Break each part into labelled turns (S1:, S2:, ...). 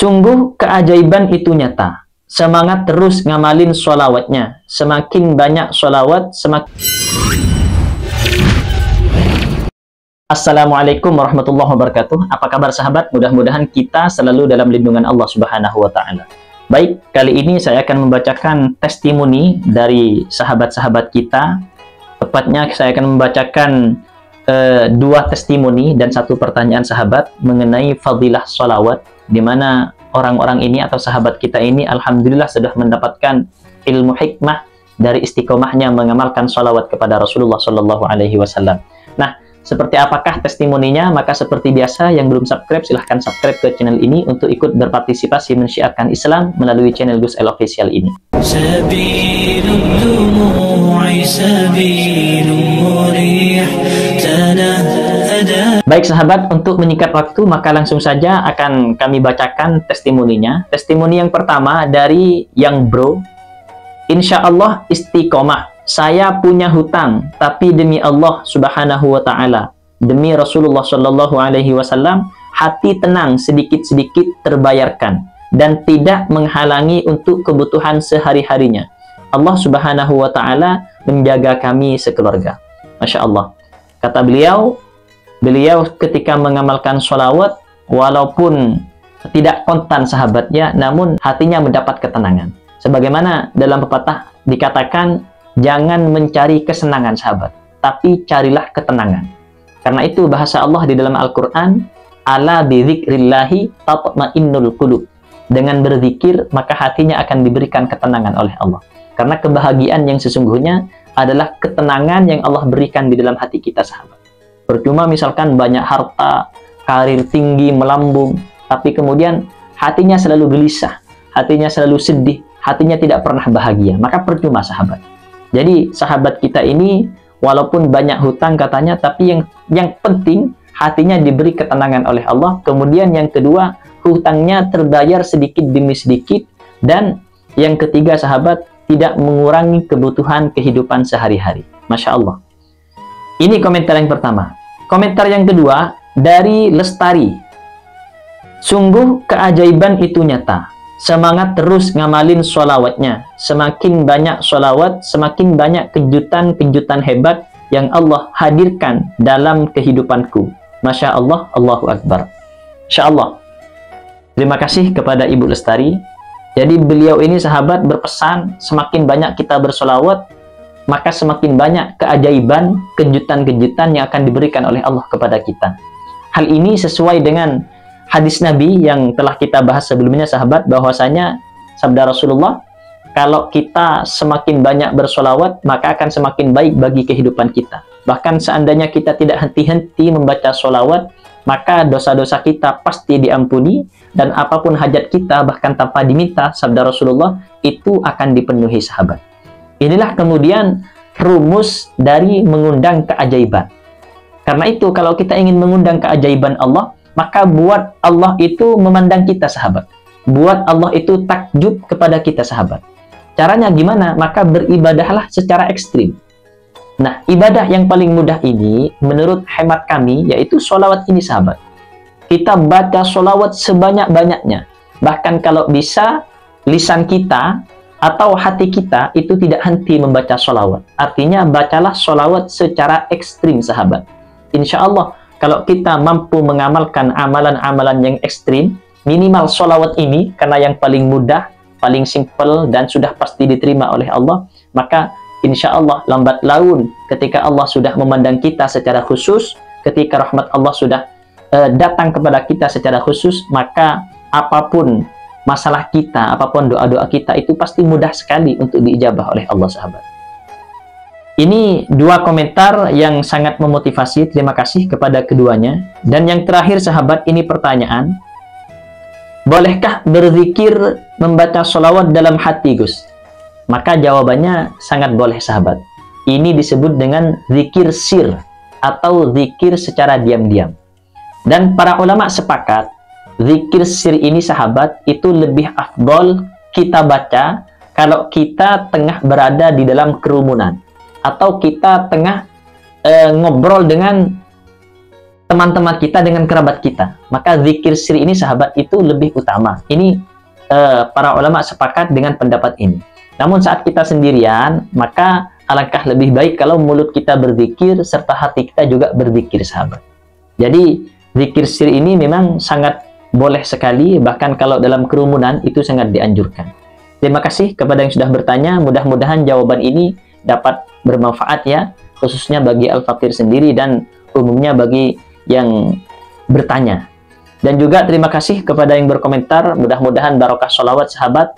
S1: Sungguh keajaiban itu nyata. Semangat terus ngamalin sholawatnya. Semakin banyak sholawat, semakin... Assalamualaikum warahmatullahi wabarakatuh. Apa kabar sahabat? Mudah-mudahan kita selalu dalam lindungan Allah Subhanahu wa Ta'ala. Baik, kali ini saya akan membacakan testimoni dari sahabat-sahabat kita. Tepatnya saya akan membacakan dua testimoni dan satu pertanyaan sahabat mengenai fadilah sholawat, di mana orang-orang ini atau sahabat kita ini alhamdulillah sudah mendapatkan ilmu hikmah dari istiqomahnya mengamalkan sholawat kepada Rasulullah Shallallahu Alaihi Wasallam. Nah, seperti apakah testimoninya? Maka seperti biasa, yang belum subscribe silahkan subscribe ke channel ini untuk ikut berpartisipasi mensyiarkan Islam melalui channel Gus El Official ini. Baik sahabat, untuk menyingkat waktu maka langsung saja akan kami bacakan testimoninya. Testimoni yang pertama dari yang bro. Insya Allah istiqomah. Saya punya hutang, tapi demi Allah Subhanahu wa Ta'ala, demi Rasulullah Shallallahu Alaihi Wasallam, hati tenang, sedikit-sedikit terbayarkan dan tidak menghalangi untuk kebutuhan sehari-harinya. Allah Subhanahu wa Ta'ala menjaga kami sekeluarga. Masya Allah. Kata beliau ketika mengamalkan sholawat, walaupun tidak kontan sahabatnya, namun hatinya mendapat ketenangan. Sebagaimana dalam pepatah dikatakan, jangan mencari kesenangan sahabat, tapi carilah ketenangan. Karena itu bahasa Allah di dalam Al-Quran, ala bidzikrillahi tatma'innul qulub. Dengan berzikir, maka hatinya akan diberikan ketenangan oleh Allah. Karena kebahagiaan yang sesungguhnya adalah ketenangan yang Allah berikan di dalam hati kita sahabat. Percuma misalkan banyak harta, karir tinggi, melambung, tapi kemudian hatinya selalu gelisah, hatinya selalu sedih, hatinya tidak pernah bahagia, maka percuma sahabat. Jadi sahabat kita ini walaupun banyak hutang katanya, tapi yang penting hatinya diberi ketenangan oleh Allah. Kemudian yang kedua, hutangnya terbayar sedikit demi sedikit. Dan yang ketiga sahabat, tidak mengurangi kebutuhan kehidupan sehari-hari. Masya Allah. Ini komentar yang pertama. Komentar yang kedua dari Lestari. Sungguh keajaiban itu nyata. Semangat terus ngamalin sholawatnya. Semakin banyak sholawat, semakin banyak kejutan-kejutan hebat yang Allah hadirkan dalam kehidupanku. Masya Allah, Allahu Akbar. Insya Allah. Terima kasih kepada Ibu Lestari. Jadi beliau ini sahabat berpesan, semakin banyak kita bersolawat, maka semakin banyak keajaiban, kejutan-kejutan yang akan diberikan oleh Allah kepada kita. Hal ini sesuai dengan hadis Nabi yang telah kita bahas sebelumnya sahabat, bahwasanya sabda Rasulullah, kalau kita semakin banyak bersolawat, maka akan semakin baik bagi kehidupan kita. Bahkan seandainya kita tidak henti-henti membaca solawat, maka dosa-dosa kita pasti diampuni, dan apapun hajat kita bahkan tanpa diminta, sabda Rasulullah, itu akan dipenuhi sahabat. Inilah kemudian rumus dari mengundang keajaiban. Karena itu kalau kita ingin mengundang keajaiban Allah, maka buat Allah itu memandang kita sahabat. Buat Allah itu takjub kepada kita sahabat. Caranya gimana? Maka beribadahlah secara ekstrim. Nah, ibadah yang paling mudah ini menurut hemat kami yaitu sholawat ini sahabat. Kita baca sholawat sebanyak-banyaknya. Bahkan kalau bisa lisan kita atau hati kita itu tidak henti membaca sholawat. Artinya bacalah sholawat secara ekstrim sahabat. Insya Allah kalau kita mampu mengamalkan amalan-amalan yang ekstrim, minimal sholawat ini, karena yang paling mudah, paling simple, dan sudah pasti diterima oleh Allah, maka insya Allah lambat laun ketika Allah sudah memandang kita secara khusus, ketika rahmat Allah sudah datang kepada kita secara khusus, maka apapun masalah kita, apapun doa-doa kita, itu pasti mudah sekali untuk diijabah oleh Allah sahabat. Ini dua komentar yang sangat memotivasi. Terima kasih kepada keduanya. Dan yang terakhir sahabat, ini pertanyaan. Bolehkah berzikir membaca sholawat dalam hati Gus? Maka jawabannya sangat boleh sahabat. Ini disebut dengan zikir sir atau zikir secara diam-diam. Dan para ulama sepakat, zikir sir ini sahabat itu lebih afdol kita baca kalau kita tengah berada di dalam kerumunan, atau kita tengah ngobrol dengan teman-teman kita dengan kerabat kita, maka zikir siri ini sahabat itu lebih utama. Ini para ulama sepakat dengan pendapat ini. Namun saat kita sendirian, maka alangkah lebih baik kalau mulut kita berzikir serta hati kita juga berzikir sahabat. Jadi zikir siri ini memang sangat boleh sekali, bahkan kalau dalam kerumunan itu sangat dianjurkan. Terima kasih kepada yang sudah bertanya, mudah-mudahan jawaban ini dapat bermanfaat ya, khususnya bagi Al-Fakir sendiri dan umumnya bagi yang bertanya. Dan juga terima kasih kepada yang berkomentar, mudah-mudahan barokah sholawat sahabat,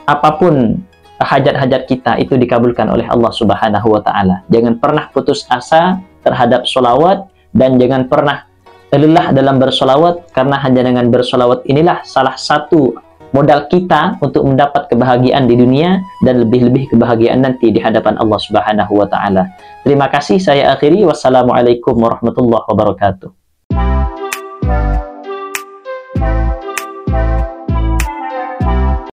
S1: apapun hajat-hajat kita itu dikabulkan oleh Allah Subhanahu wa Ta'ala. Jangan pernah putus asa terhadap sholawat dan jangan pernah lelah dalam bersolawat, karena hanya dengan bersolawat inilah salah satu modal kita untuk mendapat kebahagiaan di dunia dan lebih-lebih kebahagiaan nanti di hadapan Allah Subhanahu wa Ta'ala. Terima kasih, saya akhiri. Wassalamualaikum warahmatullahi wabarakatuh.